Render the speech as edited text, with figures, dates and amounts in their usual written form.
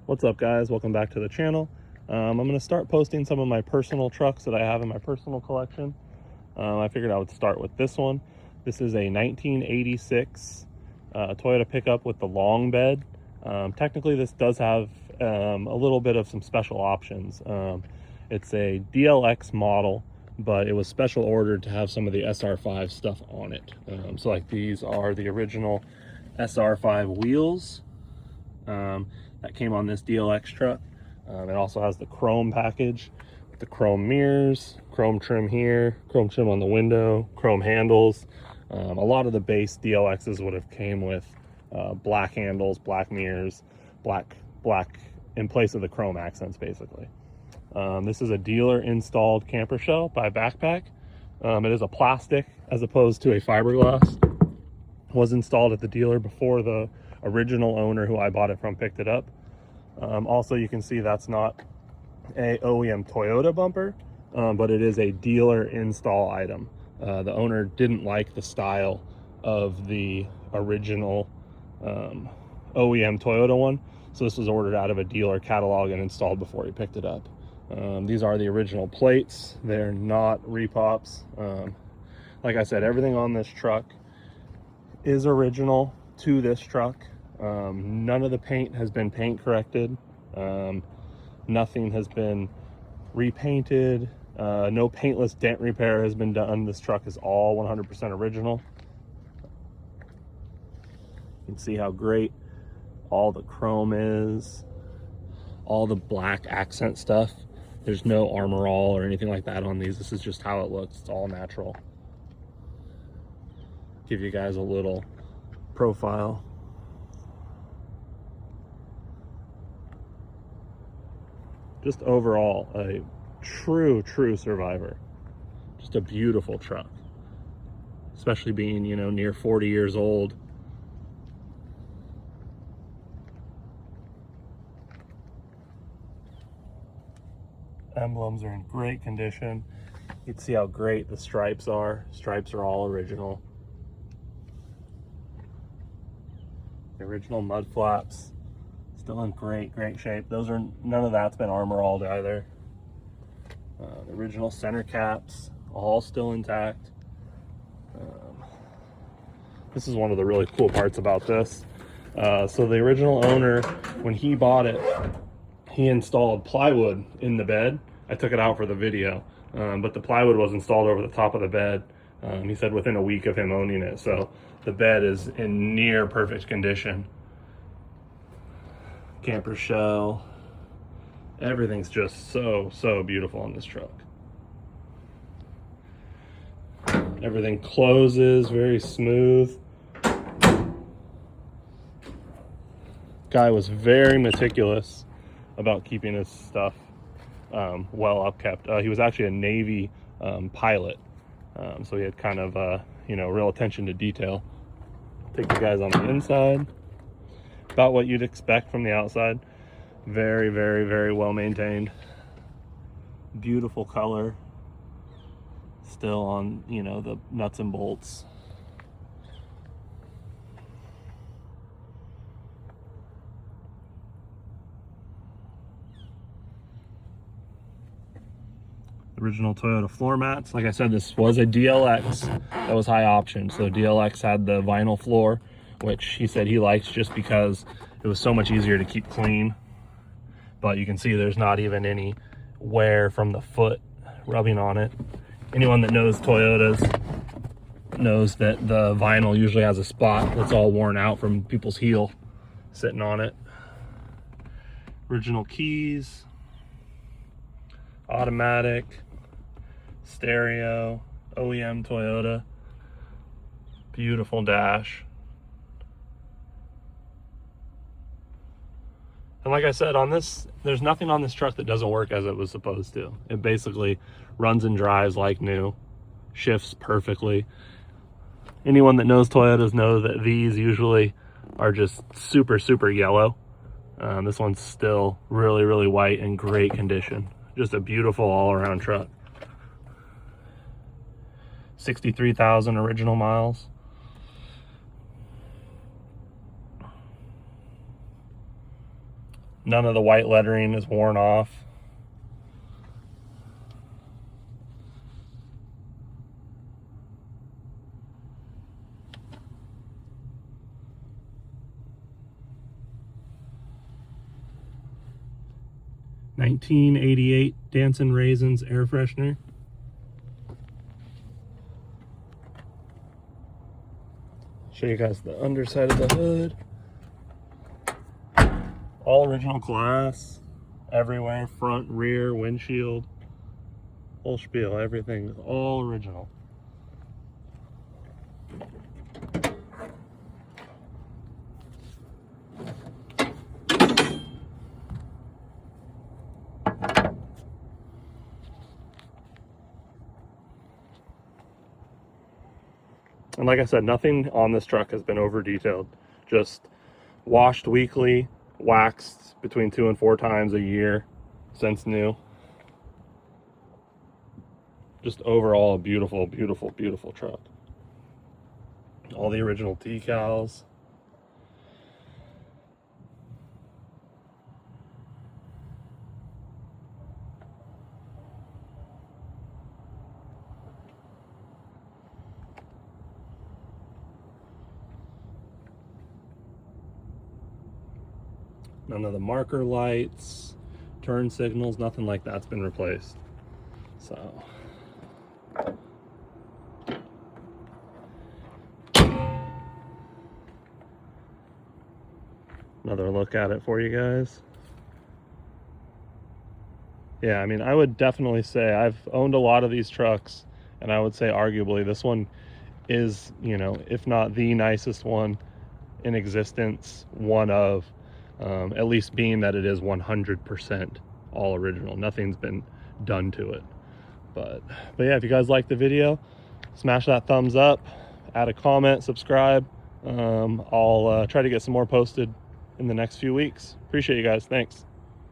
What's up, guys? Welcome back to the channel. I'm going to start posting some of my personal trucks that I have in my personal collection. I figured I would start with this one. This is a 1986 Toyota pickup with the long bed. Technically, this does have a little bit of some special options. It's a DLX model, but it was special ordered to have some of the SR5 stuff on it. So like these are the original SR5 wheels. That came on this DLX truck. It also has the chrome package with the chrome mirrors, chrome trim here, chrome trim on the window, chrome handles. A lot of the base DLXs would have came with black handles, black mirrors, black in place of the chrome accents, basically. This is a dealer installed camper shell by Backpack. It is a plastic as opposed to a fiberglass. Was installed at the dealer before the original owner who I bought it from picked it up. Also, you can see that's not a OEM Toyota bumper, but it is a dealer install item. The owner didn't like the style of the original OEM Toyota one, so this was ordered out of a dealer catalog and installed before he picked it up. These are the original plates. They're not repops. Like I said, everything on this truck is original to this truck. None of the paint has been paint corrected. Nothing has been repainted. No paintless dent repair has been done. This truck is all 100% original. You can see how great all the chrome is, all the black accent stuff. There's no Armor All or anything like that on these. This is just how it looks. It's all natural. Give you guys a little profile. Just overall, a true survivor. Just a beautiful truck, especially being, you know, near 40 years old. Emblems are in great condition. You can see how great the stripes are. Stripes are all original. The original mud flaps, still in great shape. Those are, none of that's been Armor All'd either. The original center caps, all still intact. This is one of the really cool parts about this. So the original owner, when he bought it, he installed plywood in the bed. I took it out for the video, but the plywood was installed over the top of the bed. He said within a week of him owning it. So the bed is in near perfect condition. Camper shell. Everything's just so beautiful on this truck. Everything closes very smooth. Guy was very meticulous about keeping his stuff well upkept. He was actually a Navy pilot, so he had kind of you know, real attention to detail. Take you guys on the inside. About what you'd expect from the outside. Very well maintained. Beautiful color. Still on, you know, the nuts and bolts. Original Toyota floor mats. Like I said, this was a DLX that was high option. So DLX had the vinyl floor, which he said he likes just because it was so much easier to keep clean. But you can see there's not even any wear from the foot rubbing on it. Anyone that knows Toyotas knows that the vinyl usually has a spot that's all worn out from people's heel sitting on it. Original keys, automatic, stereo, OEM Toyota, beautiful dash. And like I said, on this, there's nothing on this truck that doesn't work as it was supposed to. It basically runs and drives like new, shifts perfectly. Anyone that knows Toyotas knows that these usually are just super yellow. This one's still really white and great condition. Just a beautiful all-around truck. 63,000 original miles. None of the white lettering is worn off. $19.88 Dancing Raisins air freshener. Show you guys the underside of the hood. All original glass everywhere, front, rear, windshield, whole spiel, everything is all original. And like I said, nothing on this truck has been over detailed. Just washed weekly, waxed between 2 and 4 times a year since new. Just overall a beautiful, beautiful, beautiful truck. All the original decals. None of the marker lights, turn signals, nothing like that's been replaced. So another look at it for you guys. Yeah, I mean, I would definitely say I've owned a lot of these trucks, and I would say arguably this one is, you know, if not the nicest one in existence, one of, at least being that it is 100% all original. Nothing's been done to it. But yeah, if you guys like the video, smash that thumbs up, add a comment, subscribe. I'll try to get some more posted in the next few weeks. Appreciate you guys. Thanks.